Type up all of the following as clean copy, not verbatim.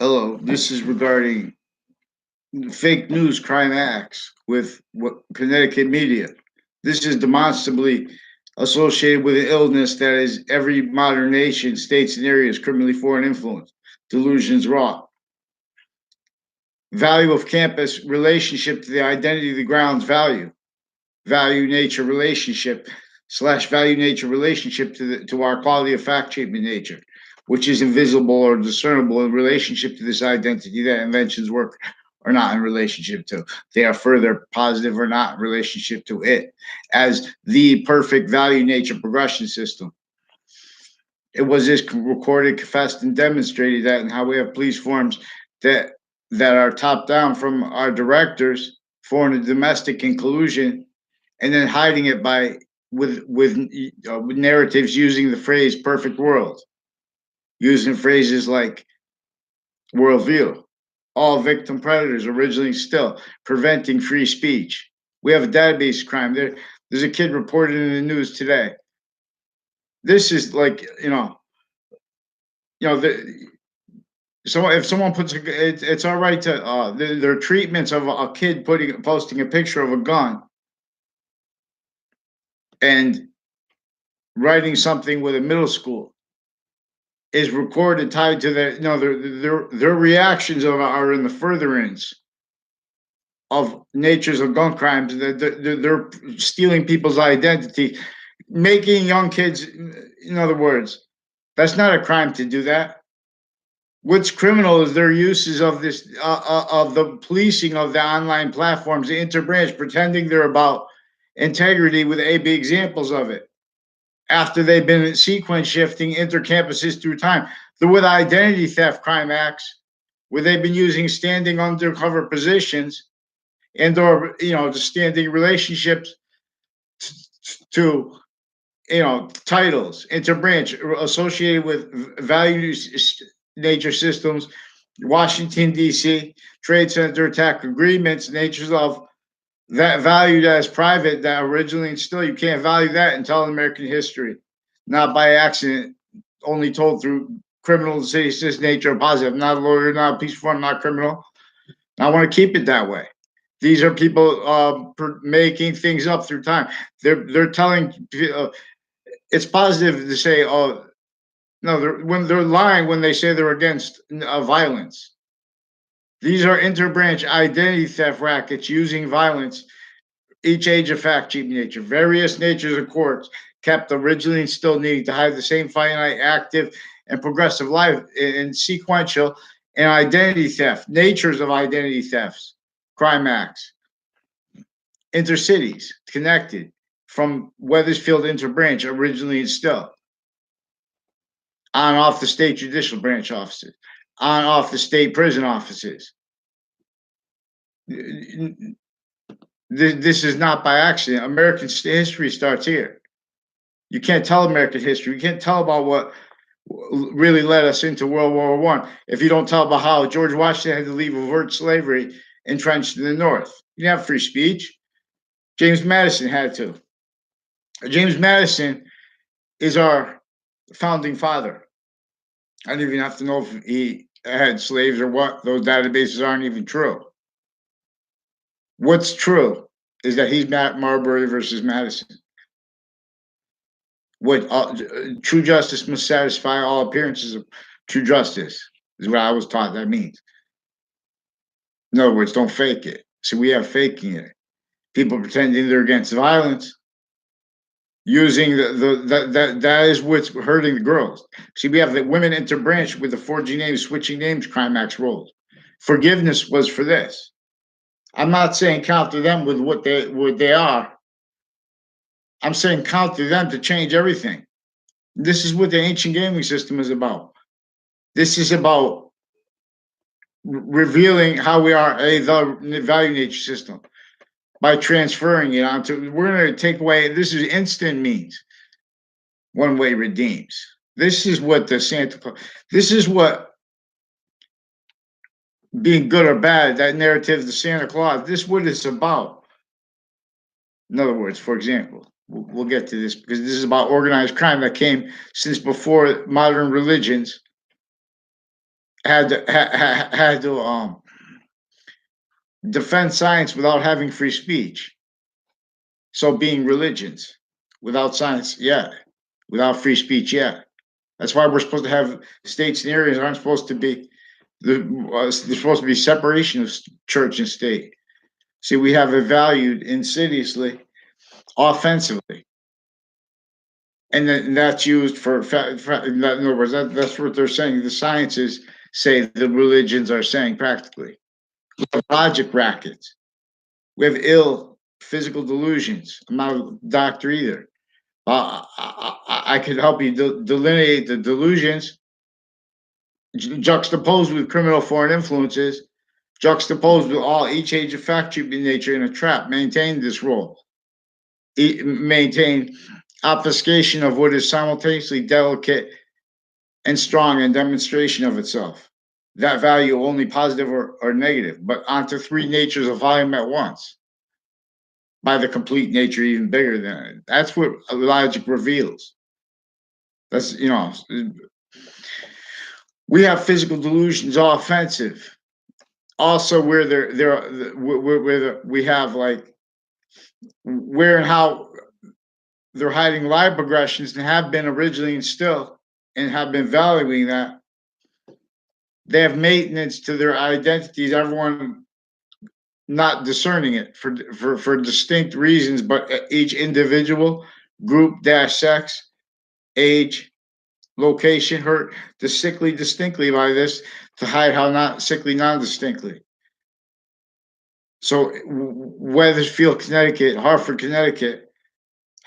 Hello, this is regarding fake news crime acts with Connecticut media. This is demonstrably associated with an illness that is every modern nation, states, and areas criminally foreign influence, delusions wrought. Value of campus relationship to the identity of the ground's value nature relationship slash value nature relationship to our quality of fact treatment nature, which is invisible or discernible in relationship to this identity that inventions work or not in relationship to. They are further positive or not in relationship to it as the perfect value nature progression system. It was this recorded, confessed, and demonstrated that in how we have police forms that are top down from our directors, foreign and domestic in collusion, and then hiding it by with narratives using the phrase "perfect world," using phrases like "worldview," all victim predators originally still preventing free speech. We have a database crime. There's a kid reported in the news today. This is like the so if someone puts it's all right to their treatments of a kid posting a picture of a gun and writing something with a middle school is recorded tied to their their reactions are in the furtherance of natures of gun crimes. They're stealing people's identity, making young kids. In other words, that's not a crime to do that. What's criminal is their uses of this of the policing of the online platforms, the interbranch, pretending they're about integrity with A/B examples of it. After they've been sequence shifting intercampuses through time, they're with identity theft crime acts, where they've been using standing undercover positions and or just standing relationships to titles, interbranch associated with values nature systems, Washington, D.C., Trade Center attack agreements, natures of that valued as private that originally and still you can't value that and tell American history, not by accident, only told through criminal this nature positive. I'm not a lawyer, not a police form, not criminal. I want to keep it that way. These are people making things up through time. They're telling it's positive to say, oh, no, when they're lying when they say they're against violence. These are interbranch identity theft rackets using violence, each age of fact cheap nature, various natures of courts kept originally and still needing to hide the same finite, active, and progressive life in sequential and identity theft, natures of identity thefts, crime acts, intercities, connected from Wethersfield interbranch originally and still on off the state judicial branch offices, on off the state prison offices. This is not by accident. American history starts here. You can't tell American history. You can't tell about what really led us into World War I if you don't tell about how George Washington had to leave overt slavery entrenched in the North. You didn't have free speech. James Madison had to. James Madison is our founding father. I don't even have to know if he had slaves or what. Those databases aren't even true. What's true is that he's Matt Marbury versus Madison. What true justice must satisfy all appearances of true justice is what I was taught that means. In other words, don't fake it. So we have faking it. People pretending they're against violence, using that is what's hurting the girls. See, we have the women interbranch with the forging names, switching names, crime acts roles. Forgiveness was for this. I'm not saying counter them with what they are. I'm saying counter them to change everything. This is what the ancient gaming system is about. This is about revealing how we are the value nature system by transferring it onto. We're going to take away. This is instant means. One way redeems. This is what the Santa Claus. This is what being good or bad. That narrative, the Santa Claus. This is what it's about. In other words, for example, we'll get to this because this is about organized crime that came since before modern religions had to defend science without having free speech. So being religions without science, yeah, without free speech, yeah. That's why we're supposed to have states and areas aren't supposed to be there's supposed to be separation of church and state. See, we have it valued insidiously, offensively, and then that's used for. In other words, that's what they're saying. The sciences say the religions are saying practically. Logic rackets. We have ill physical delusions. I'm not a doctor either. I could help you delineate the delusions juxtaposed with criminal foreign influences, juxtaposed with all each age of fact treatment nature in a trap. Maintain this role. Maintain obfuscation of what is simultaneously delicate and strong in demonstration of itself. That value only positive or negative, but onto three natures of volume at once. By the complete nature, even bigger than it. That's what logic reveals. That's we have physical delusions, all offensive. Also, where we have like where and how they're hiding live progressions and have been originally and still and have been valuing that. They have maintenance to their identities. Everyone not discerning it for distinct reasons, but each individual, group dash sex, age, location, hurt distinctly by this to hide how not sickly non-distinctly. So Wethersfield, Connecticut, Hartford, Connecticut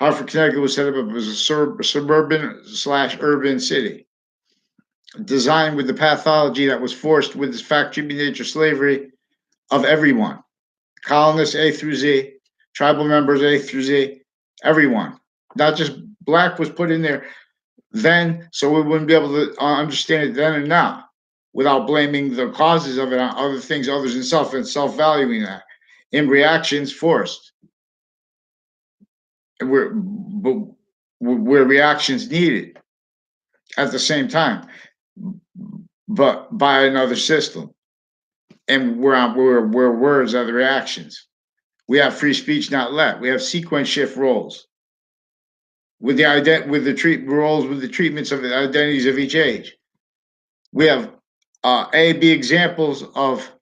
was set up as a suburban/urban city, designed with the pathology that was forced with this fact treatment nature slavery of everyone, colonists A through Z, tribal members A through Z, everyone. Not just black was put in there then, so we wouldn't be able to understand it then and now, without blaming the causes of it on other things, others in self, and self-valuing that. In reactions, forced. Where reactions needed at the same time, but by another system. And where words are the reactions. We have free speech not let. We have sequence shift roles with the treatments of the identities of each age. We have A, B examples of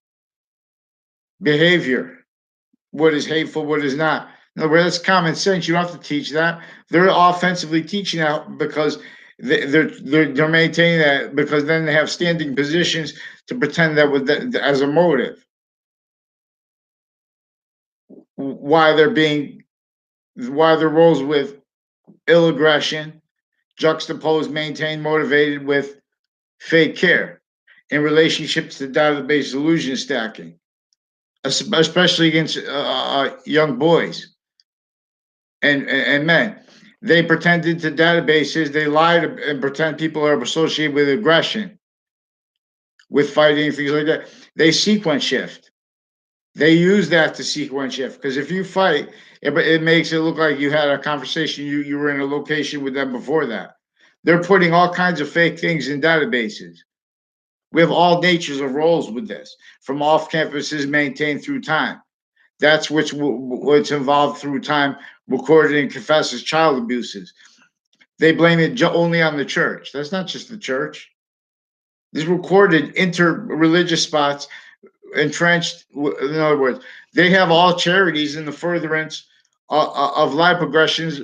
behavior. What is hateful, what is not. In other words, that's common sense. You don't have to teach that. They're offensively teaching that because they're maintaining that because then they have standing positions to pretend that with as a motive. Why their roles with ill aggression, juxtaposed, maintained, motivated with fake care in relationship to the database illusion stacking, especially against young boys and men. They pretended to databases, they lied and pretend people are associated with aggression, with fighting, things like that. They sequence shift. They use that to sequence shift because if you fight, it makes it look like you had a conversation, you were in a location with them before that. They're putting all kinds of fake things in databases. We have all natures of roles with this, from off campuses maintained through time. That's what's involved through time, recorded and confessed as child abuses. They blame it only on the church. That's not just the church. These recorded inter-religious spots entrenched. In other words, they have all charities in the furtherance of life progressions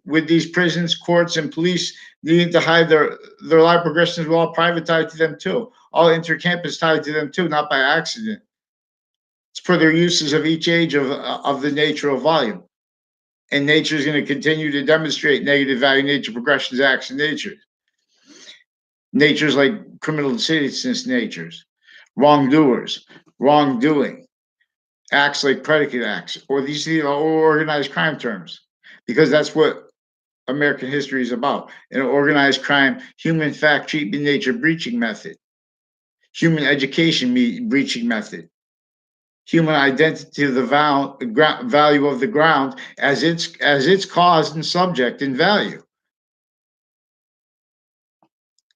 with these prisons, courts, and police needing to hide their life progressions were all private tied to them too. All intercampus tied to them too, not by accident. It's for their uses of each age of the nature of volume. And nature is going to continue to demonstrate negative value nature progressions, acts, and natures. Natures like criminal citizens natures, wrongdoers, wrongdoing, acts like predicate acts, or these organized crime terms, because that's what American history is about. An organized crime, human fact treatment nature breaching method, human education breaching method, human identity of the value of the ground as its cause and subject and value.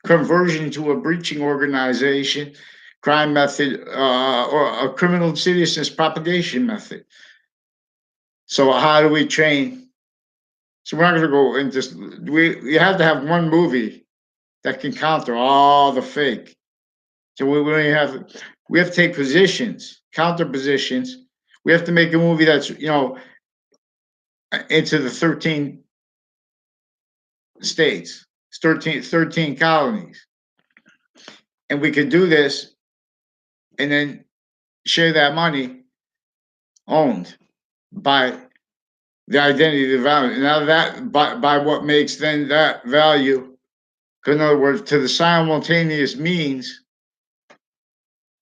conversion to a breaching organization, crime method, or a criminal insidiousness propagation method. So how do we train? So we're not going to go into. We have to have one movie that can counter all the fake. So we have to take positions, counter positions. We have to make a movie that's into the 13 states, 13 colonies, and we could do this, and then share that money owned by the identity of the value. Now that by what makes then that value, in other words, to the simultaneous means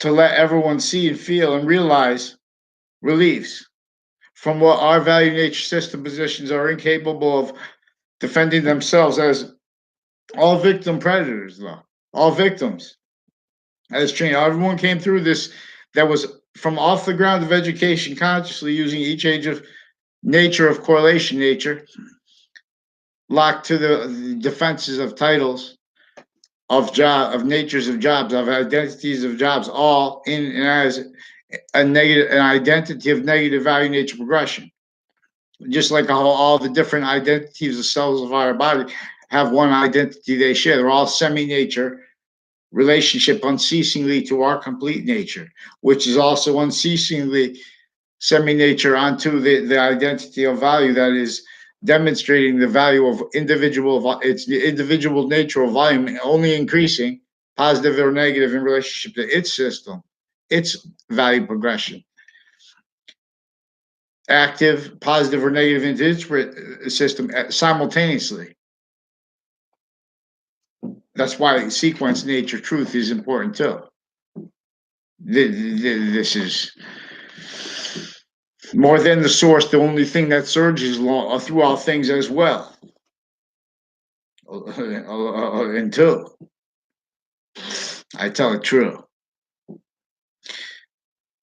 to let everyone see and feel and realize reliefs from what our value nature system positions are incapable of defending themselves as all victim predators, though. All victims. As trained. Everyone came through this that was from off the ground of education, consciously using each age of nature of correlation nature, locked to the defenses of titles, of job, of natures of jobs, of identities of jobs, all in and as an identity of negative value nature progression. Just like how all the different identities of cells of our body have one identity they share. They're all semi-nature relationship unceasingly to our complete nature, which is also unceasingly semi-nature onto the identity of value that is demonstrating the value of it's the individual nature of volume only increasing, positive or negative in relationship to its system, its value progression. Active, positive or negative into its system simultaneously. That's why sequence nature truth is important too. This is more than the source, the only thing that surges through all things as well. Until I tell it true.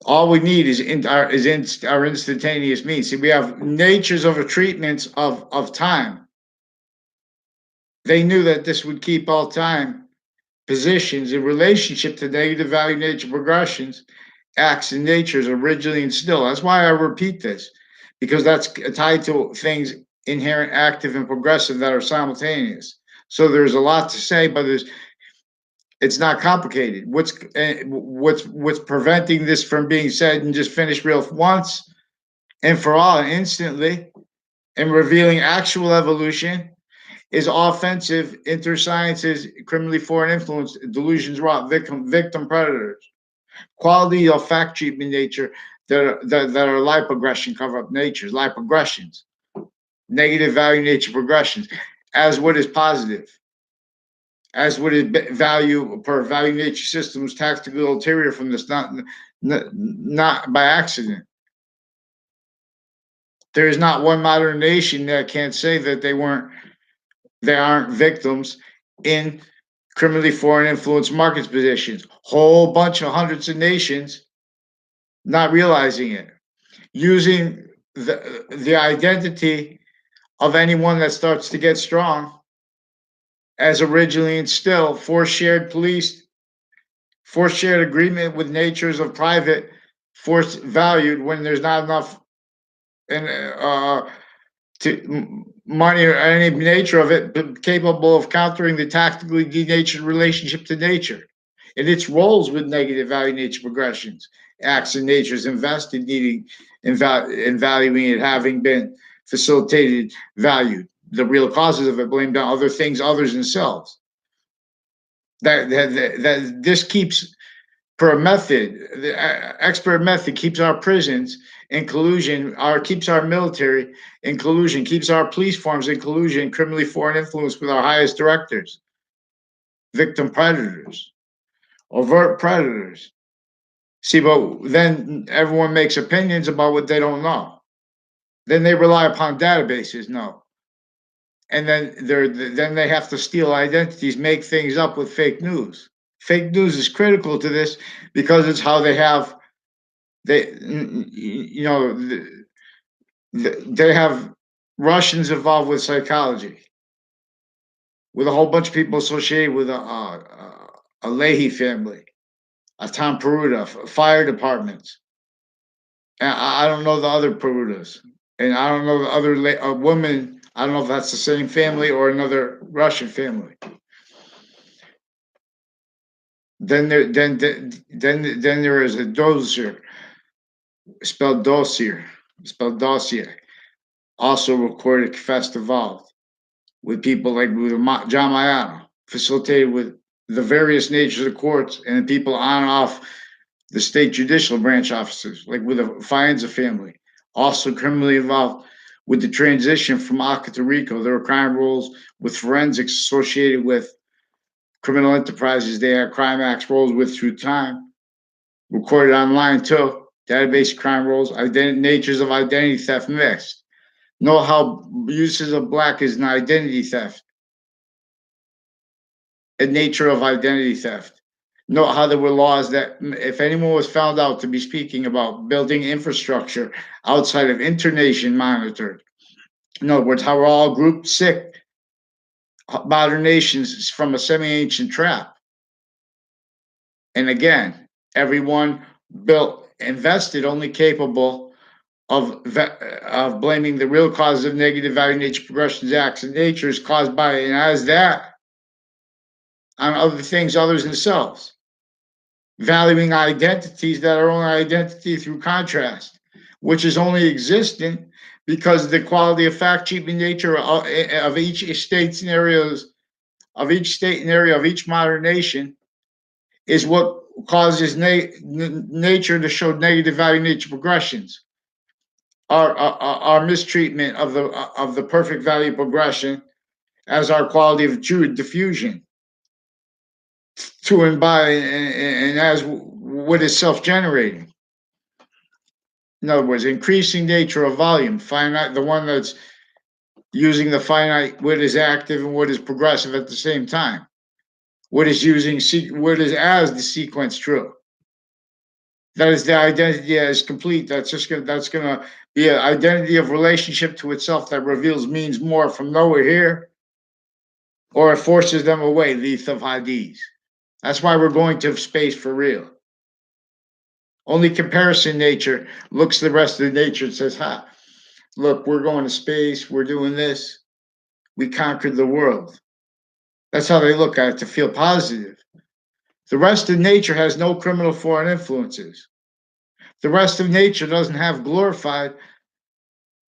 All we need is our instantaneous means. See, we have natures of treatments of time. They knew that this would keep all time positions in relationship to negative value nature progressions, acts and natures originally and still. That's why I repeat this, because that's tied to things inherent, active, and progressive that are simultaneous. So there's a lot to say, but it's not complicated. What's preventing this from being said and just finished real once and for all and instantly and revealing actual evolution is offensive intersciences, criminally foreign influence, delusions wrought, victim predators, quality of fact treatment nature that are life progression, cover up natures, life progressions, negative value nature progressions, as what is positive, as what is value per value nature systems, tactical ulterior from this, not by accident. There is not one modern nation that can't say that they aren't victims in criminally foreign influence markets positions. Whole bunch of hundreds of nations not realizing it, using the identity of anyone that starts to get strong as originally instilled, force shared police, force shared agreement with natures of private, force valued when there's not enough and to money or any nature of it, but capable of countering the tactically denatured relationship to nature and its roles with negative value nature progressions, acts and natures invested, needing and valuing it, having been facilitated, valued. The real causes of it blamed on other things, others themselves. That this keeps per method, the expert method keeps our prisons in collusion, keeps our military in collusion, keeps our police forms in collusion, criminally foreign influence with our highest directors, victim predators, overt predators. See, but then everyone makes opinions about what they don't know. Then they rely upon databases, no. And then they have to steal identities, make things up with fake news. Fake news is critical to this because it's how they have they they have Russians involved with psychology. with a whole bunch of people associated with a Leahy family, a Tom Peruta, fire departments. And I don't know the other Perutas, and I don't know the other woman. I don't know if that's the same family or another Russian family. Then there is a dossier, spelled dossier, also recorded, confessed, involved with people like with John Maiano, facilitated with the various natures of the courts and the people on and off the state judicial branch officers, like with the Fianza family, also criminally involved with the transition from ACA to RICO. There were crime rules with forensics associated with criminal enterprises. They had crime acts rolls with through time, recorded online too. Database crime rolls, natures of identity theft mixed. Know how uses of black is an identity theft, a nature of identity theft. Know how there were laws that if anyone was found out to be speaking about building infrastructure outside of internation monitored, in other words, how we're all grouped sick modern nations from a semi-ancient trap. And again, everyone built, invested, only capable of blaming the real cause of negative value nature progressions, acts, and nature is caused by, and as that on other things other than selves. Valuing identities that are only identity through contrast, which is only existent because the quality of fact cheaping nature of each state scenarios of each state and area of each modern nation is what causes nature to show negative value nature progressions. Our mistreatment of the perfect value progression as our quality of true diffusion to and by and as what is self-generating. In other words, increasing nature of volume, finite, the one that's using the finite, what is active and what is progressive at the same time. What is what is as the sequence true. That is the identity as complete. That's gonna be an identity of relationship to itself that reveals means more from nowhere here, or it forces them away, Leith of Hades. That's why we're going to space for real. Only comparison nature looks the rest of the nature and says, ha, look, we're going to space, we're doing this, we conquered the world. That's how they look at it, to feel positive. The rest of nature has no criminal foreign influences. The rest of nature doesn't have glorified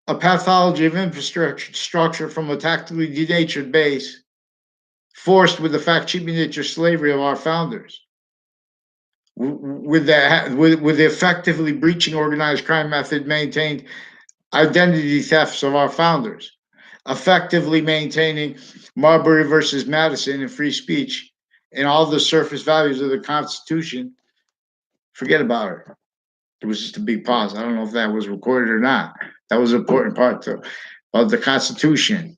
a pathology of infrastructure from a tactically denatured base, forced with the fact-cheaping nature slavery of our founders. With the effectively breaching organized crime method maintained identity thefts of our founders, effectively maintaining Marbury versus Madison and free speech and all the surface values of the Constitution. Forget about it. It was just a big pause. I don't know if that was recorded or not. That was an important part of the Constitution.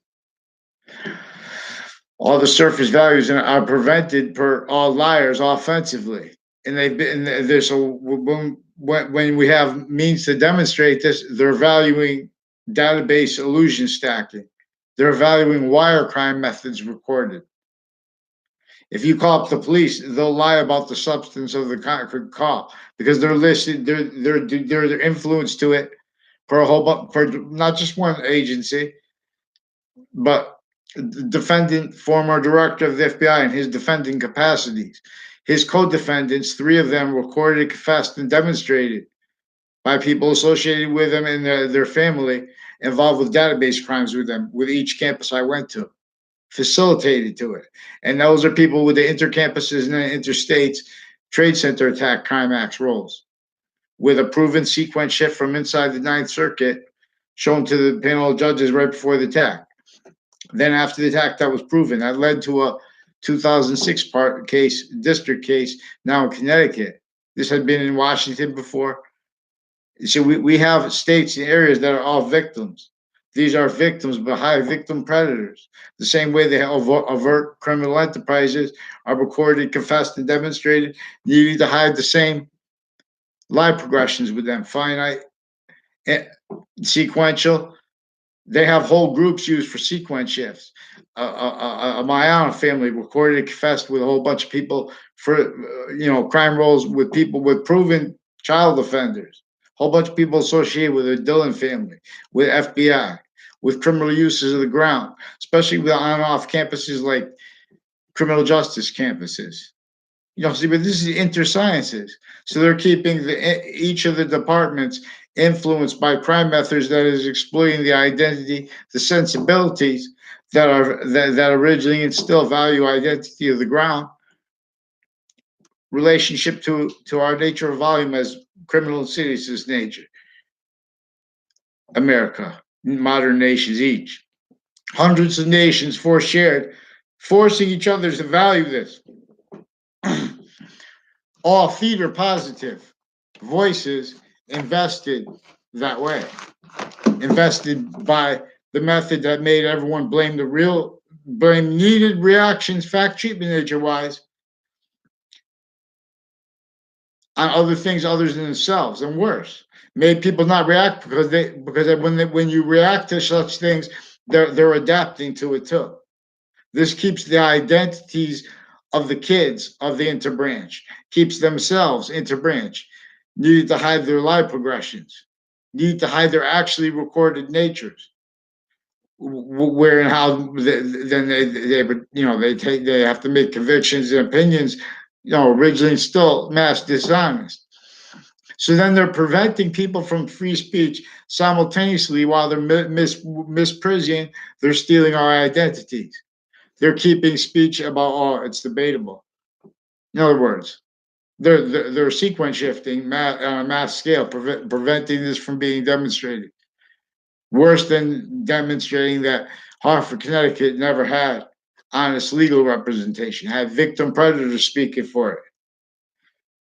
All the surface values are prevented per all liars offensively. And they've been there. So when we have means to demonstrate this, they're valuing database illusion stacking. They're valuing wire crime methods recorded. If you call up the police, they'll lie about the substance of the call because they're listed. They're influenced to it for not just one agency, but the defendant, former director of the FBI, and his defending capacities. His co-defendants, 3 of them recorded, confessed, and demonstrated by people associated with them and their family involved with database crimes with them, with each campus I went to, facilitated to it. And those are people with the intercampuses and the interstates trade center attack crime acts roles, with a proven sequence shift from inside the Ninth Circuit shown to the panel of judges right before the attack. Then after the attack, that was proven. That led to a 2006 district case, now in Connecticut. This had been in Washington before. So we have states and areas that are all victims. These are victims, but high victim predators. The same way they avert criminal enterprises are recorded, confessed, and demonstrated, needing to hide the same lie progressions with them, finite, sequential, They have whole groups used for sequence shifts. My own family recorded and confessed with a whole bunch of people for, crime rolls with people with proven child offenders. A whole bunch of people associated with the Dillon family, with FBI, with criminal uses of the ground, especially with on and off campuses like criminal justice campuses. See, but this is intersciences. So they're keeping each of the departments influenced by crime methods that is exploiting the identity, the sensibilities that originally instill value identity of the ground, relationship to our nature of volume as criminal cities is nature. America, modern nations each. Hundreds of nations shared, forcing each other to value this. All theater positive voices invested that way, invested by the method that made everyone blame needed reactions, fact treatment nature wise, on other things other than themselves, and worse, made people not react because when you react to such things, they're adapting to it too. This keeps the identities of the kids of the interbranch, keeps themselves interbranch, needed to hide their life progressions, need to hide their actually recorded natures. Where and how then they have to make convictions and opinions, originally still mass dishonest. So then they're preventing people from free speech simultaneously while they're misprising, they're stealing our identities. They're keeping speech about, it's debatable. In other words, they're sequence shifting on a mass scale, preventing this from being demonstrated. Worse than demonstrating that Hartford, Connecticut never had honest legal representation, had victim predators speaking for it.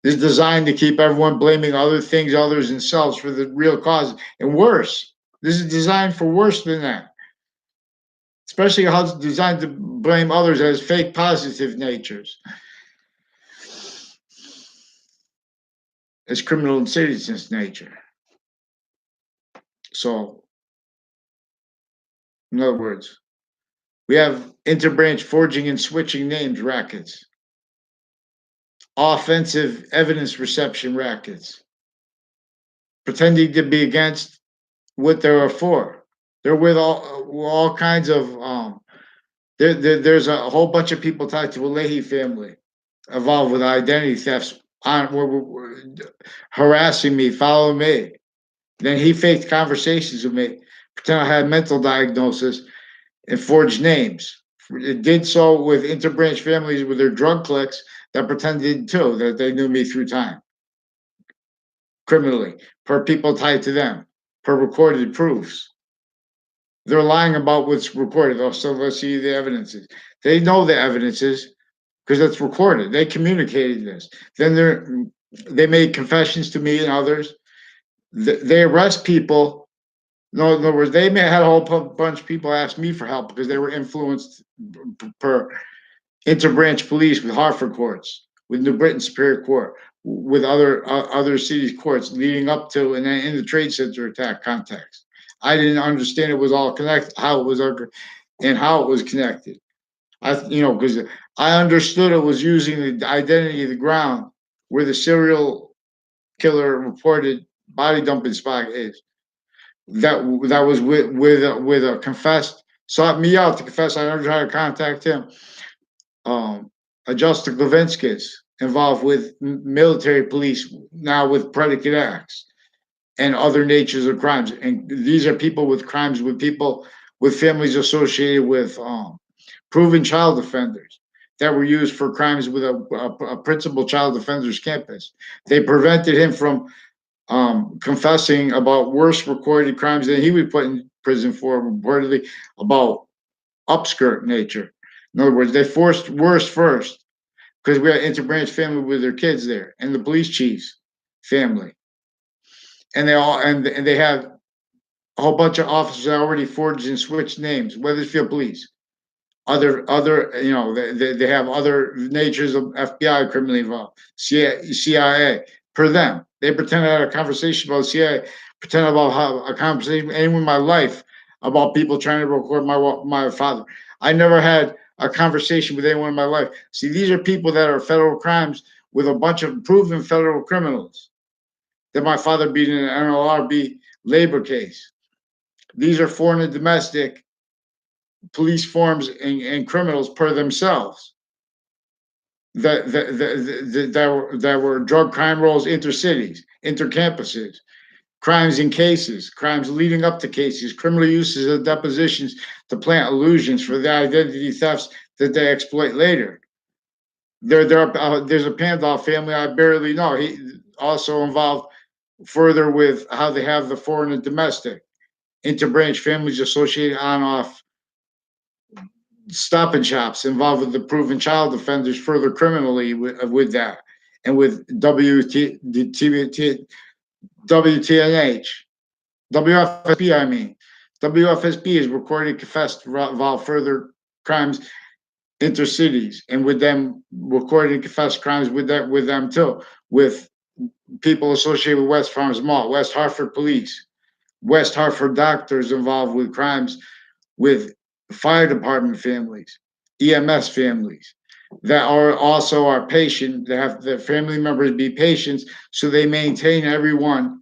This is designed to keep everyone blaming other things, others themselves for the real cause. And worse, this is designed for worse than that. Especially how it's designed to blame others as fake positive natures. As criminal and citizens nature. So, in other words, we have interbranch forging and switching names rackets, offensive evidence reception rackets, pretending to be against what they are for. They're with all kinds of there's a whole bunch of people tied to a Leahy family involved with identity thefts harassing me, following me. Then he faked conversations with me, pretend I had mental diagnosis, and forged names. It did so with interbranch families with their drug clicks that pretended too that they knew me through time. Criminally, per people tied to them, per recorded proofs. They're lying about what's recorded. Oh, so let's see the evidences. They know the evidences because it's recorded. They communicated this. Then they made confessions to me and others. They arrest people. No, in other words, they may have had a whole bunch of people ask me for help because they were influenced per interbranch police with Hartford courts, with New Britain Superior Court, with other cities courts leading up to and then in the Trade Center attack context. I didn't understand it was all connected, how it was and how it was connected. Because I understood it was using the identity of the ground where the serial killer reported body dumping spot is. That was with a confessed, sought me out to confess. I never tried to contact him. Adjuster Levinskis involved with military police now with predicate acts and other natures of crimes. And these are people with crimes with people with families associated with proven child offenders that were used for crimes with a principal child offenders campus. They prevented him from confessing about worse recorded crimes than he would put in prison for, reportedly about upskirt nature. In other words, they forced worse first because we had interbranch family with their kids there and the police chief's family. And they have a whole bunch of officers that already forged and switched names, Wethersfield Police. Other they have other natures of FBI criminally involved, CIA, per them. They pretend I had a conversation about CIA, pretend about how a conversation with anyone in my life about people trying to record my father. I never had a conversation with anyone in my life. See, these are people that are federal crimes with a bunch of proven federal criminals that my father beat in an NLRB labor case. These are foreign and domestic police forms and criminals per themselves that were drug crime rolls intercities, intercampuses, crimes in cases, crimes leading up to cases, criminal uses of depositions to plant illusions for the identity thefts that they exploit later. There's a Pandolf family I barely know. He also involved further with how they have the foreign and domestic interbranch families associated on off stop and shops involved with the proven child offenders further criminally with that and with WTNH, WFSB, I mean. WFSB is recorded confessed to involve further crimes intercities and with them recorded confessed crimes with them too, with people associated with Westfarms Mall, West Hartford Police, West Hartford doctors involved with crimes with fire department families, EMS families that are also our patient, that have their family members be patients so they maintain everyone.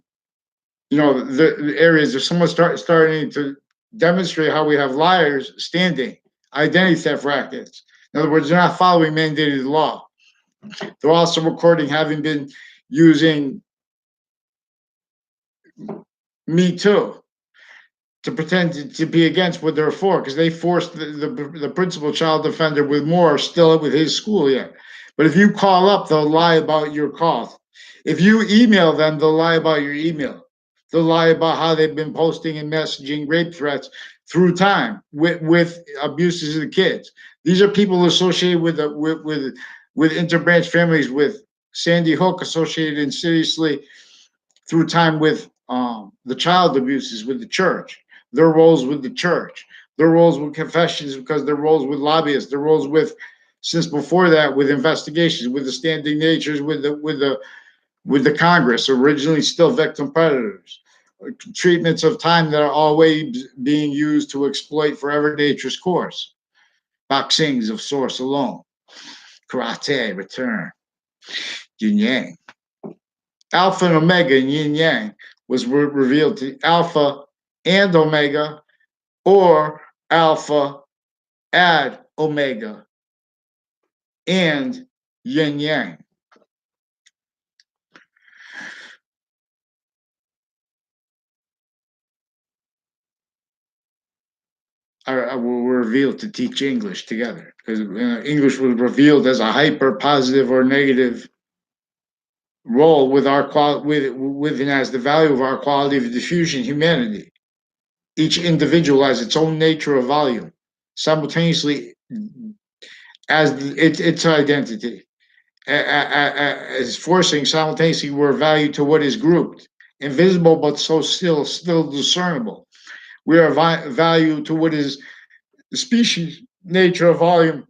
The areas if someone starting to demonstrate how we have liars standing, identity theft rackets. In other words, they're not following mandated law. They're also recording having been using Me Too to pretend to be against what they're for because they forced the principal child offender with more still with his school yet. But if you call up, they'll lie about your call. If you email them, they'll lie about your email. They'll lie about how they've been posting and messaging rape threats through time with abuses of the kids. These are people associated with interbranch families with Sandy Hook associated insidiously through time with the child abuses with the church, their roles with the church, their roles with confessions because their roles with lobbyists, their roles with since before that with investigations, with the standing natures, with the Congress, originally still victim predators, treatments of time that are always being used to exploit for everyday course, boxings of source alone, karate, return, yin yang. Alpha and Omega in Yin Yang was revealed to Alpha and Omega, or Alpha add Omega and Yin Yang. Were revealed to teach English together because English was revealed as a hyper positive or negative role with our with and as the value of our quality of diffusion humanity. Each individual has its own nature of volume, simultaneously as its identity, as forcing simultaneously we're value to what is grouped, invisible but so still discernible. We are value to what is the species nature of volume,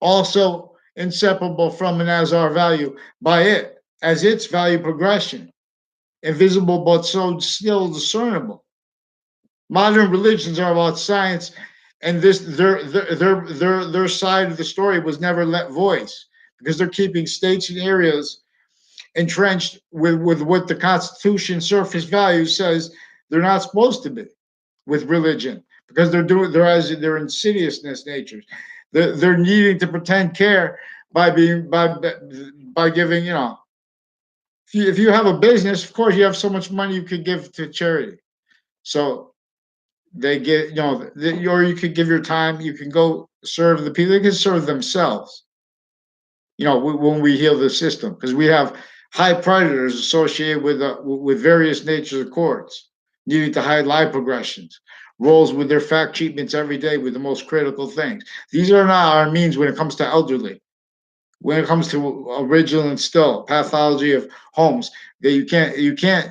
also inseparable from and as our value by it, as its value progression, invisible but so still discernible. Modern religions are about science, and this their side of the story was never let voice because they're keeping states and areas entrenched with what the Constitution surface value says they're not supposed to be with religion because their insidiousness natures. They're needing to pretend care by giving if you have a business, of course you have so much money you could give to charity. So they get or you could give your time. You can go serve the people. They can serve themselves. When we heal the system, because we have high predators associated with various natures of courts, needing to hide lie progressions, roles with their fact treatments every day with the most critical things. These are not our means when it comes to elderly. When it comes to original and still pathology of homes, that you can't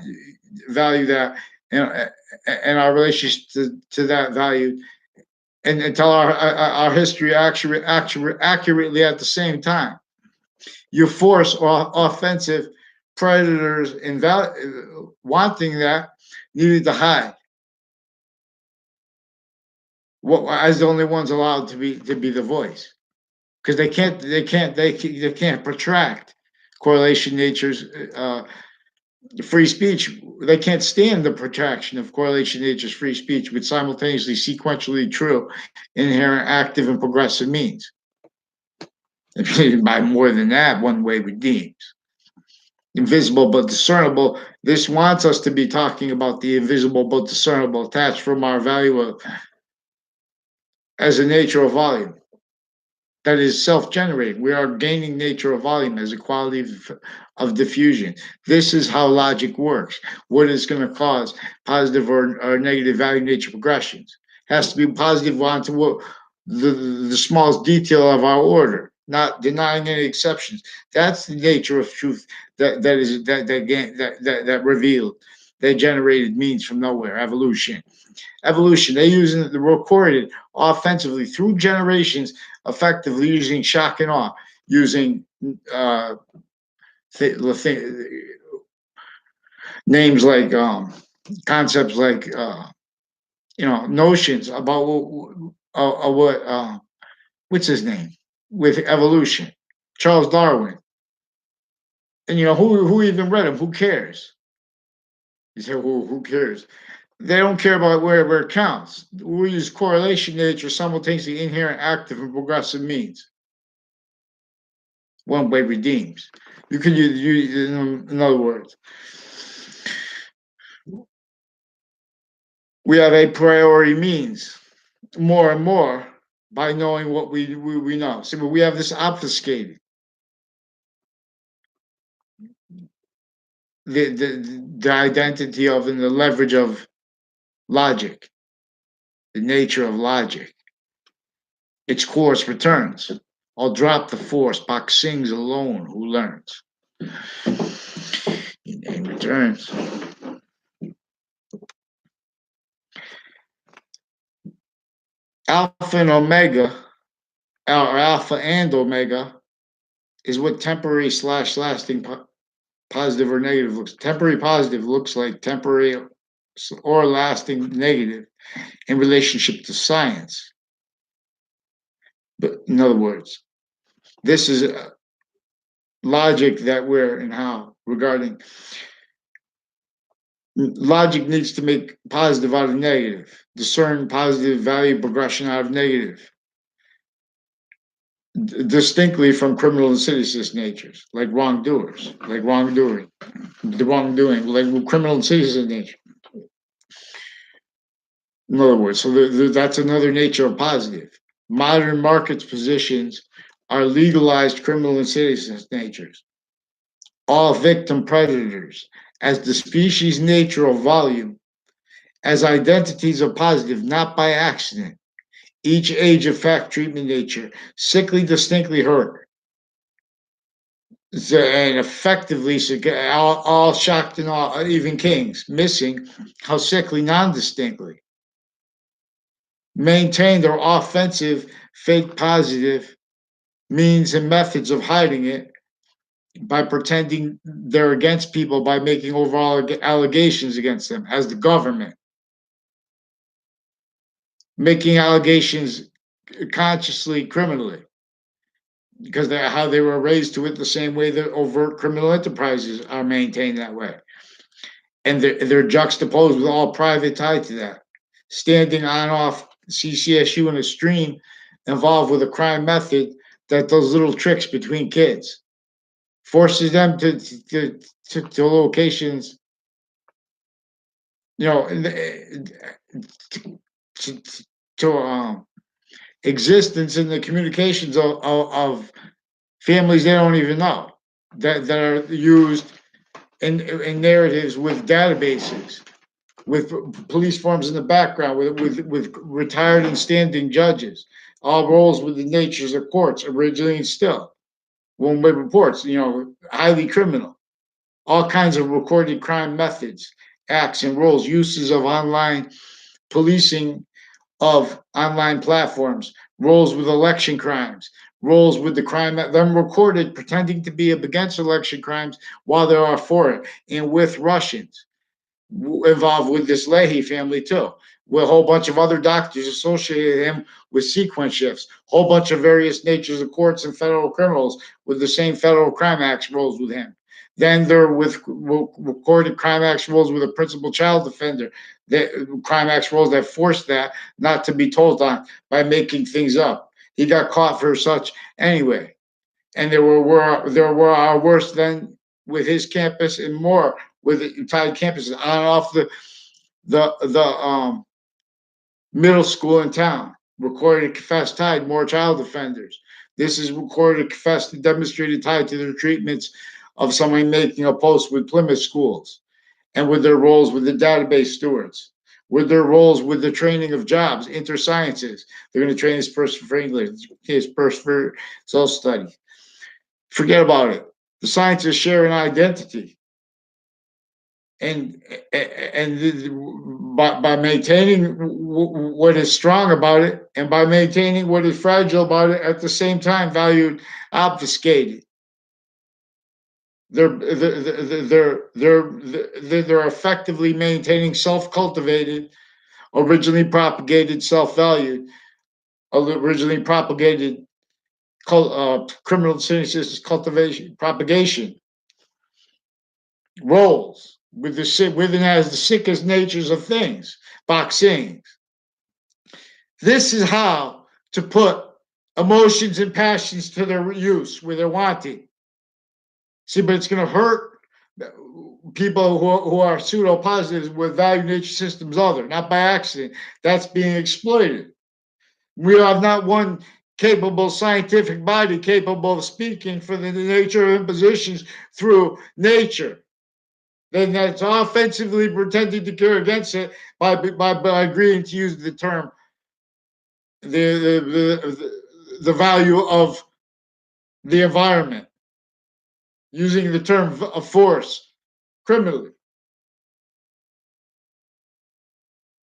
value that and our relationship to that value and tell our history accurately at the same time. You force or offensive predators wanting that needed to hide. as the only ones allowed to be the voice, because they can't protract correlation nature's free speech. They can't stand the protraction of correlation nature's free speech with simultaneously sequentially true, inherent, active, and progressive means. By more than that, one way redeems. Invisible but discernible. This wants us to be talking about the invisible but discernible attached from our value of, as a nature of volume that is self-generating. We are gaining nature of volume as a quality of diffusion. This is how logic works. What is going to cause positive or negative value nature progressions has to be positive onto what the smallest detail of our order, not denying any exceptions. That's the nature of truth that revealed, that generated means from nowhere. Evolution. They use the recorded offensively through generations, effectively using shock and awe, using names like concepts like notions about what's his name with evolution, Charles Darwin. And who even read him? Who cares? You say, who cares? They don't care about where it counts. We use correlation nature simultaneously inherent, active, and progressive means. One way redeems. You can use in other words. We have a priori means more and more by knowing what we know. So we have this obfuscated. The identity of and the leverage of logic, the nature of logic. Its course returns. I'll drop the force. Bach sings alone who learns. And returns. Alpha and omega, or alpha and omega, is what temporary / lasting positive or negative looks. Temporary positive looks like temporary or lasting negative in relationship to science. But in other words, this is logic that where and how regarding logic needs to make positive out of negative, discern positive value progression out of negative, distinctly from criminal insidious natures, like wrongdoing, like criminal insidious nature. In other words, so that's another nature of positive. Modern markets positions are legalized criminal insidious natures. All victim predators, as the species nature of volume, as identities of positive, not by accident. Each age of fact treatment nature, sickly distinctly hurt. And effectively, all shocked and all, even kings, missing how sickly non-distinctly. Maintain their offensive, fake positive means and methods of hiding it by pretending they're against people by making overall allegations against them as the government. Making allegations consciously criminally because how they were raised to it the same way that overt criminal enterprises are maintained that way. And they're juxtaposed with all private tied to that. Standing on off CCSU in a stream involved with a crime method that does little tricks between kids. Forces them to locations, to existence in the communications of families they don't even know that are used in narratives with databases, with police forms in the background, with retired and standing judges, all roles with the natures of courts originally and still. One-way reports, highly criminal. All kinds of recorded crime methods, acts and roles, uses of online policing of online platforms, roles with election crimes, roles with the crime, them recorded pretending to be against election crimes while they are for it, and with Russians involved with this Leahy family too. with a whole bunch of other doctors associated him with sequence shifts, whole bunch of various natures of courts and federal criminals with the same federal crime acts rolls with him. Then there with recorded crime acts rolls with a principal child defender, that crime acts rolls that forced that not to be told on by making things up. He got caught for such anyway. And there were worse than with his campus and more with entire campuses on and off the middle school in town. Recorded confessed tied more child offenders. This is recorded confessed and demonstrated tied to their treatments of someone making a post with Plymouth schools and with their roles with the database stewards, with their roles with the training of jobs, intersciences. They're going to train this person for English, this person for social studies. Forget about it. The scientists share an identity. And by maintaining what is strong about it and by maintaining what is fragile about it at the same time, valued, obfuscated. They're effectively maintaining self-cultivated, originally propagated self-valued, originally propagated criminal sentences cultivation, propagation roles with and as the sickest natures of things, boxing. This is how to put emotions and passions to their use where they're wanting. See, but it's going to hurt people who are pseudo positives with value nature systems other, not by accident. That's being exploited. We have not one capable scientific body capable of speaking for the nature of impositions through nature. Then that's offensively pretending to care against it by agreeing to use the term the value of the environment, using the term of force criminally.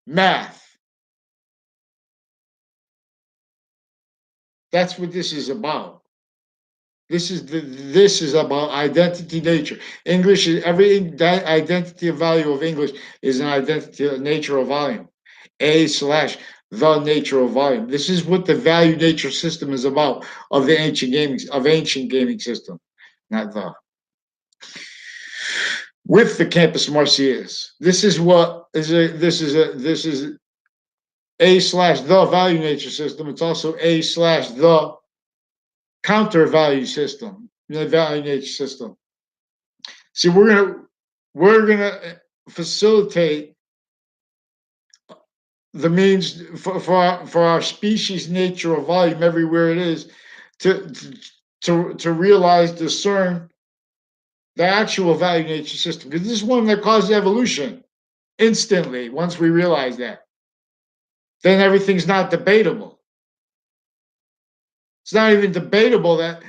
Math. That's what this is about. This is about identity nature. English is every identity of value of English is an identity of nature of volume. A/the nature of volume. This is what the value nature system is about of the ancient gaming system, not the. With the campus Marcius, this is A/the value nature system. It's also A/the counter value system, the value nature system. See, we're gonna facilitate the means for our species nature of volume everywhere it is to realize, discern the actual value nature system, because this is one that causes evolution instantly. Once we realize that, then everything's not debatable. It's not even debatable that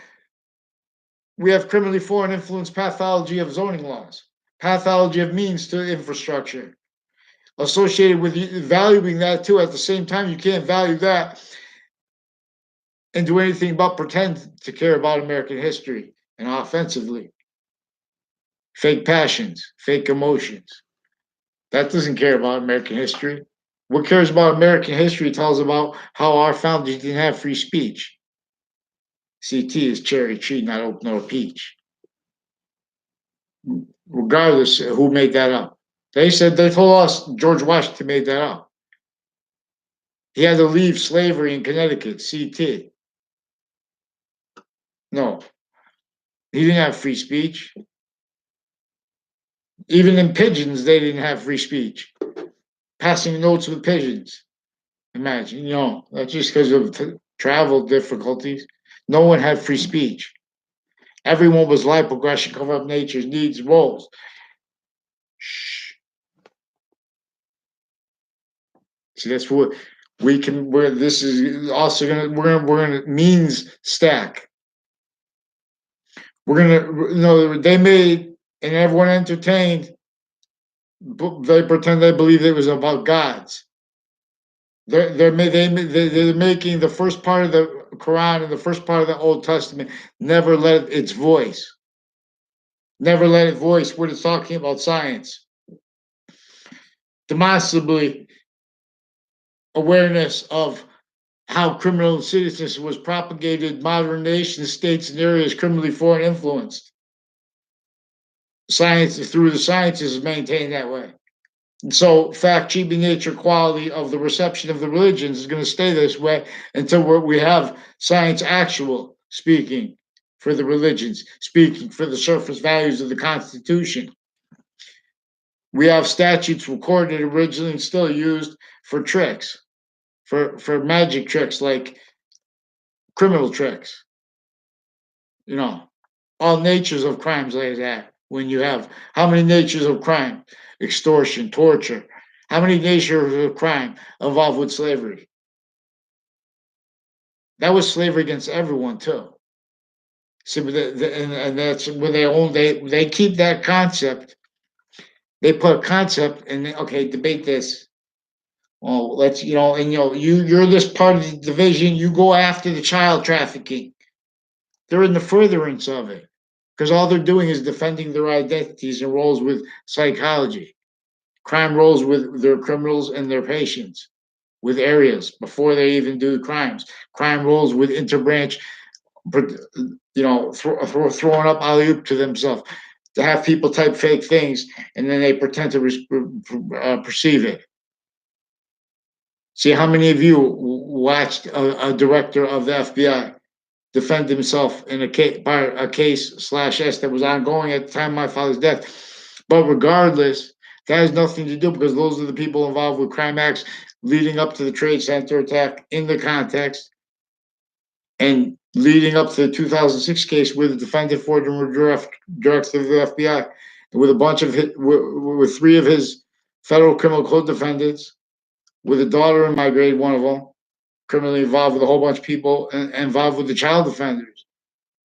we have criminally foreign influence pathology of zoning laws, pathology of means to infrastructure, associated with valuing that too. At the same time, you can't value that and do anything but pretend to care about American history and offensively. Fake passions, fake emotions. That doesn't care about American history. What cares about American history tells about how our founders didn't have free speech. CT is cherry tree, not oak nor peach. Regardless of who made that up. They told us George Washington made that up. He had to leave slavery in Connecticut, CT. No, he didn't have free speech. Even in pigeons, they didn't have free speech. Passing notes with pigeons. Imagine, that's just because of travel difficulties. No one had free speech. Everyone was life progression, cover up nature's needs, roles. Shh. See, that's what we can. This is also we're gonna means stack. We're gonna, they made and everyone entertained. They pretend they believe it was about gods. They're making the first part of the Quran and the first part of the Old Testament never let its voice. Never let it voice when it's talking about science. Demonstrably, awareness of how criminal citizenship was propagated, modern nations, states, and areas criminally foreign influenced. Science through the sciences is maintained that way. And so, fact, cheaping nature, quality of the reception of the religions is going to stay this way until we have science actual speaking for the religions, speaking for the surface values of the Constitution. We have statutes recorded originally and still used for tricks, for magic tricks like criminal tricks. You know, all natures of crimes like that. When you have how many natures of crime? Extortion, torture. How many natures of crime involved with slavery? That was slavery against everyone too. See, and that's when they keep that concept. They put a concept and okay, debate this. Well, let's and you're this part of the division. You go after the child trafficking. They're in the furtherance of it because all they're doing is defending their identities and roles with psychology. Crime roles with their criminals and their patients, with areas before they even do the crimes. Crime roles with interbranch, throwing up alley-oop to themselves to have people type fake things and then they pretend to perceive it. See, how many of you watched a director of the FBI defend himself in a case/S that was ongoing at the time of my father's death? But regardless, that has nothing to do because those are the people involved with crime acts leading up to the Trade Center attack in the context and leading up to the 2006 case where the defendant forged director of the FBI with a bunch of with three of his federal criminal code defendants, with a daughter in my grade, one of them, criminally involved with a whole bunch of people involved with the child offenders,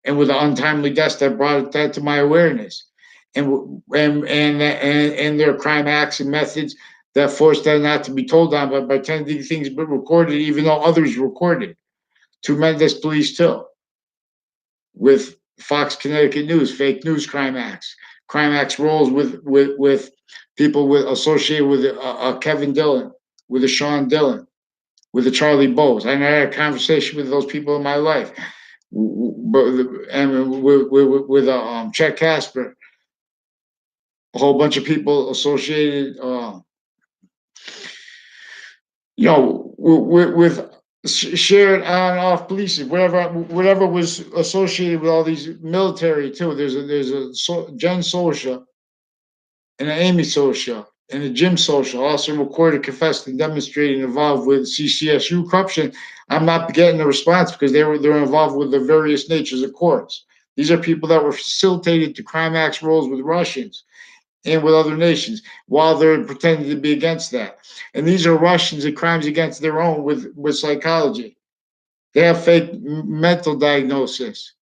and with the untimely deaths that brought that to my awareness, and their crime acts and methods that forced them not to be told on, but by pretending things but recorded, even though others recorded. Tremendous police too, with Foxct Connecticut News, fake news crime acts roles with people associated with Kevin Dillon, with a Sean Dillon, with the Charlie Bowes. I had a conversation with those people in my life, and with Chet Casper, a whole bunch of people associated, with shared on and off policing, whatever was associated with all these military too. There's a Jen Sosha and an Amy Sosha and a Jim Sosha also recorded, confessed, and demonstrated involved with CCSU corruption. I'm not getting a response because they're involved with the various natures of courts. These are people that were facilitated to crime acts roles with Russians and with other nations while they're pretending to be against that. And these are Russians and crimes against their own with psychology. They have fake mental diagnosis.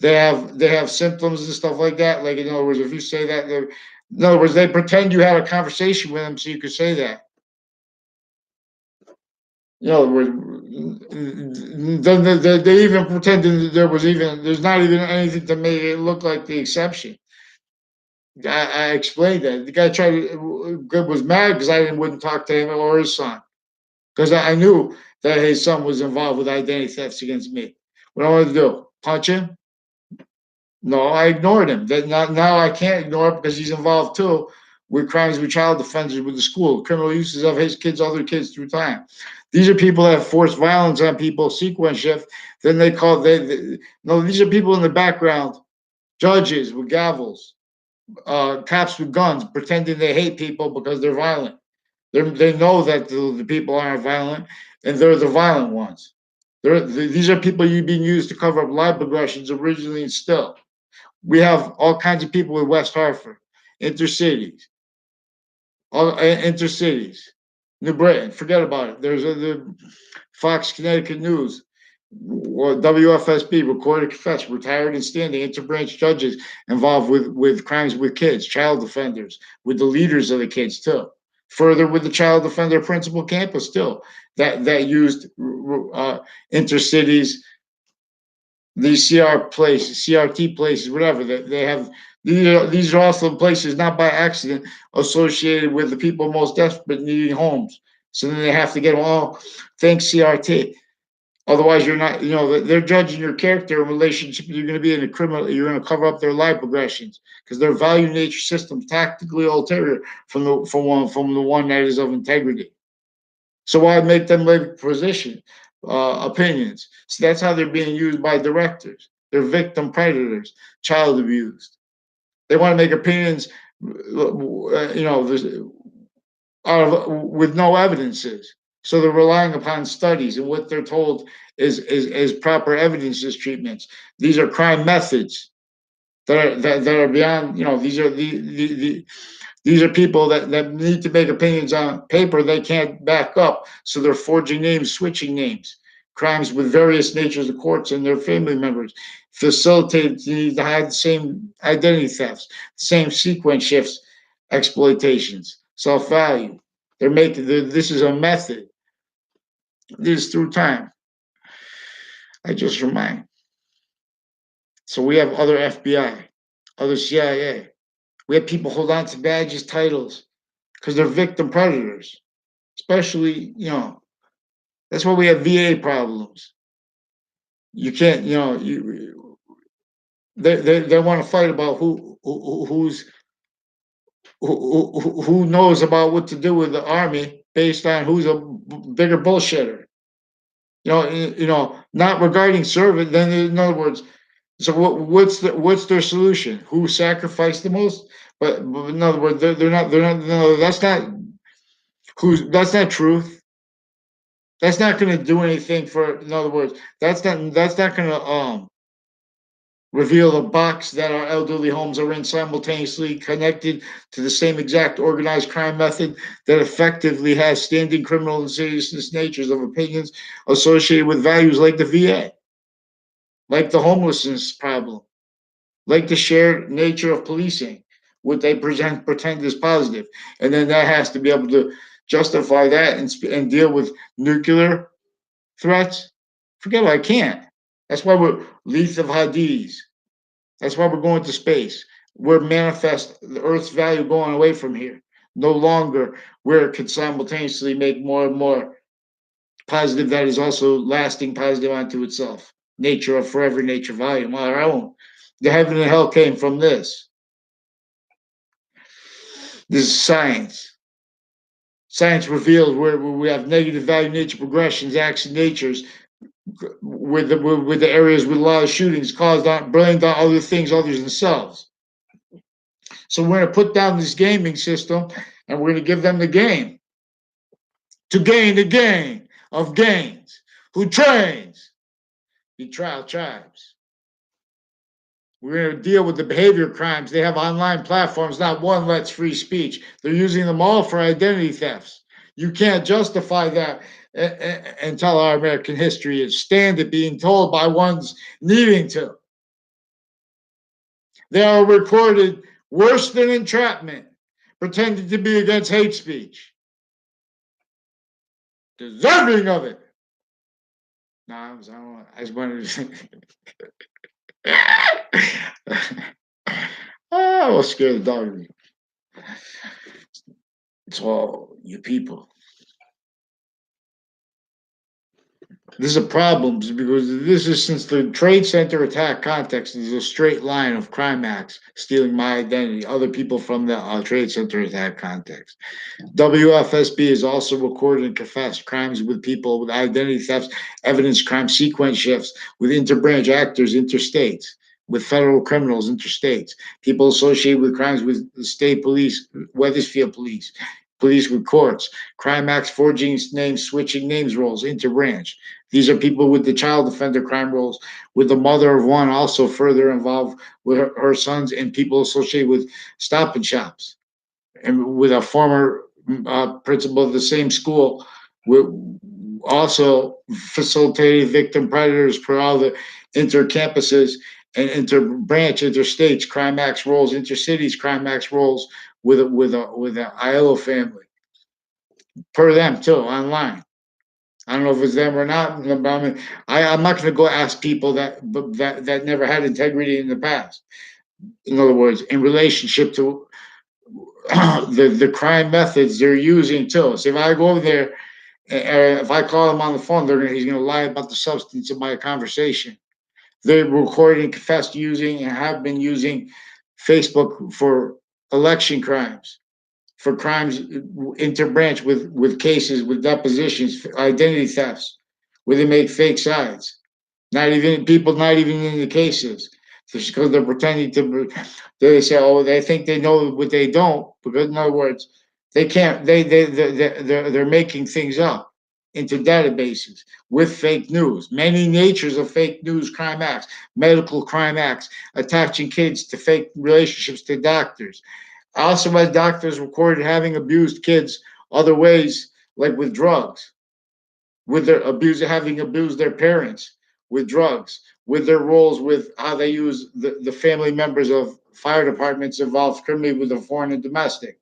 They have symptoms and stuff like that. Like, in other words, if you say that, in other words, they pretend you had a conversation with them so you could say that. In other words, they even pretended there's not even anything to make it look like the exception. I explained that. The guy was mad because I wouldn't talk to him or his son. Because I knew that his son was involved with identity thefts against me. What I wanted to do? Punch him? No, I ignored him. Now I can't ignore it because he's involved too with crimes with child offenders with the school, criminal uses of his kids, other kids through time. These are people that force violence on people, sequence shift. Then these are people in the background, judges with gavels, cops with guns, pretending they hate people because they're violent. They know that the people aren't violent, and they're the violent ones. These are people being used to cover up live aggressions originally and still. We have all kinds of people in West Hartford, intercities, New Britain. Forget about it. There's the Foxct Connecticut News, WFSB, recorded confession, retired and standing interbranch judges involved with crimes with kids, child offenders, with the leaders of the kids too. Further, with the child offender principal campus too, that used intercities, these CRT places, whatever that they have. These are also places not by accident associated with the people most desperate needing homes So then they have to get them all. Thanks CRT. Otherwise, you're not. They're judging your character in relationship. You're going to be in a criminal. You're going to cover up their life progressions because their value nature system tactically ulterior from the one that is of integrity. So why make them make opinions? So that's how they're being used by directors. They're victim predators, child abused. They want to make opinions, with no evidences. So they're relying upon studies, and what they're told is proper evidences treatments. These are crime methods that are beyond. These are these are people that need to make opinions on paper they can't back up. So they're forging names, switching names. Crimes with various natures of courts and their family members facilitate the need to hide the same identity thefts, same sequence shifts, exploitations, self-value. They're making this is a method. This is through time. I just remind. So we have other FBI, other CIA. We have people hold on to badges, titles, because they're victim predators. Especially, that's why we have VA problems. You can't, they want to fight about who knows about what to do with the army based on who's a bigger bullshitter. Not regarding service. Then, in other words, so what's their solution? Who sacrificed the most? But in other words, they're not. No, that's not That's not truth. That's not going to do anything for. In other words, that's not going to reveal the box that our elderly homes are in simultaneously connected to the same exact organized crime method that effectively has standing criminal and seriousness natures of opinions associated with values like the VA, like the homelessness problem, like the shared nature of policing, what they pretend is positive, and then that has to be able to justify that and deal with nuclear threats. Forget it, I can't. That's why we're lethal Hadis. That's why we're going to space. We're manifest the Earth's value going away from here. No longer where it could simultaneously make more and more positive that is also lasting positive onto itself. Nature of forever nature volume, our own. The heaven and hell came from this. This is science. Science reveals where we have negative value nature progressions, action natures, with the areas with a lot of shootings caused on blamed on other things other than themselves. So we're going to put down this gaming system and we're going to give them the game to gain the gain of gains. Who trains the trial tribes? We're going to deal with the behavior crimes. They have online platforms. Not one lets free speech. They're using them all for identity thefts. You can't justify that and tell our American history and stand it being told by ones needing to. They are recorded worse than entrapment, pretending to be against hate speech. Deserving of it. No, I just wanted to. I will scare the dog of me. It's all you people. This is a problem because this is since the Trade Center attack context is a straight line of crime acts, stealing my identity, other people from the Trade Center attack context. WFSB has also recorded and confessed crimes with people with identity thefts, evidence crime sequence shifts, with interbranch actors interstates, with federal criminals interstates, people associated with crimes with the state police, Wethersfield police, police with courts, crime acts, forging names, switching names roles, interbranch. These are people with the child offender crime roles, with the mother of one also further involved with her sons, and people associated with Stop and Shops, and with a former principal of the same school, also facilitated victim predators per all the intercampuses and interbranch, interstates, crime acts roles, intercities, crime acts roles with a Aiello family. Per them too, online. I don't know if it's them or not. I mean, I'm not going to go ask people that never had integrity in the past. In other words, in relationship to the crime methods they're using too. So if I go over there, if I call him on the phone, he's gonna lie about the substance of my conversation. They recorded and confessed using and have been using Facebook for election crimes, for crimes interbranch with cases, with depositions, identity thefts, where they make fake sides. Not even people, not even in the cases. Just because they're pretending to, they say, oh, they think they know what they don't. Because in other words, they can't. They're making things up into databases with fake news. Many natures of fake news crime acts, medical crime acts, attaching kids to fake relationships to doctors. Also, as doctors recorded having abused kids other ways, like with drugs, with their abuse, having abused their parents with drugs, with their roles with how they use the family members of fire departments involved criminally with the foreign and domestic,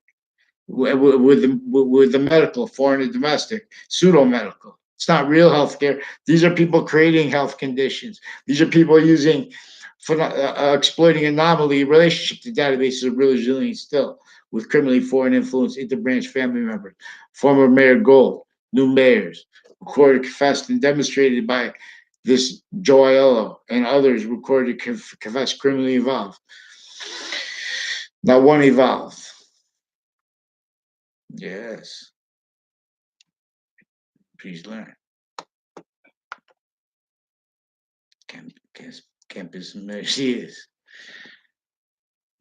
with the medical, foreign and domestic, pseudo medical. It's not real healthcare. These are people creating health conditions. These are people using for exploiting anomaly relationship to databases of resilience still with criminally foreign influence interbranch family members. Former Mayor Gold, new mayors, recorded, confessed, and demonstrated by this Joe Aiello and others recorded, confessed, criminally involved. Not one evolved. Yes. Please learn. Campus mercy is.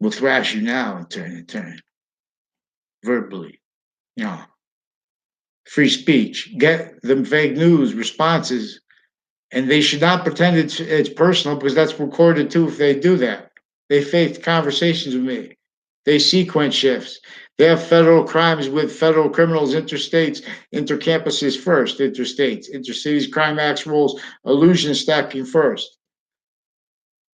We'll thrash you now and turn. Verbally. You know. Free speech. Get them fake news responses. And they should not pretend it's personal because that's recorded too if they do that. They faked conversations with me. They sequence shifts. They have federal crimes with federal criminals, interstates, intercampuses first, interstates, intercities, crime acts rules, illusion stacking first.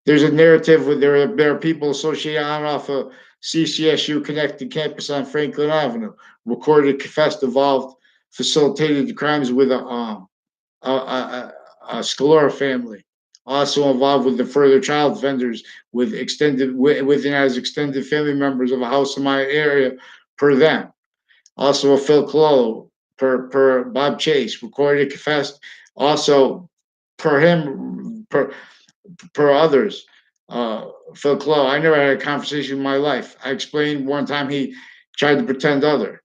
There's a narrative where there are people associated on and off a CCSU connected campus on Franklin Avenue, recorded, confessed, involved, facilitated the crimes with a Scalora family, also involved with the further child offenders with extended within as extended family members of a house in my area per them. Also a Phil Cololo per Bob Chase, recorded, confessed, also per him per others. Phil Cololo, I never had a conversation in my life. I explained one time he tried to pretend other.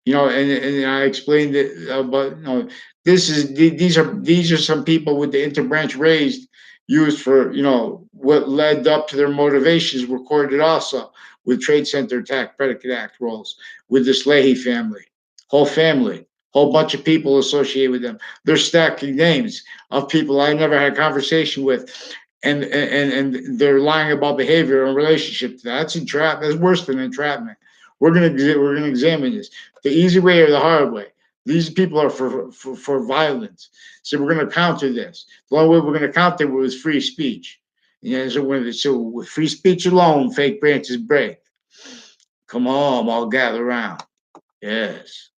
And I explained it, but these are some people with the interbranch raised used for what led up to their motivations recorded also with Trade Center attack, predicate act roles with this Leahy family, whole bunch of people associated with them. They're stacking names of people I never had a conversation with, and they're lying about behavior and relationship to that. That's entrapment. That's worse than entrapment. We're gonna examine this the easy way or the hard way. These people are for violence, so we're gonna counter this. The only way we're gonna counter it is free speech. So with free speech alone, fake branches break. Come on, all gather around. Yes.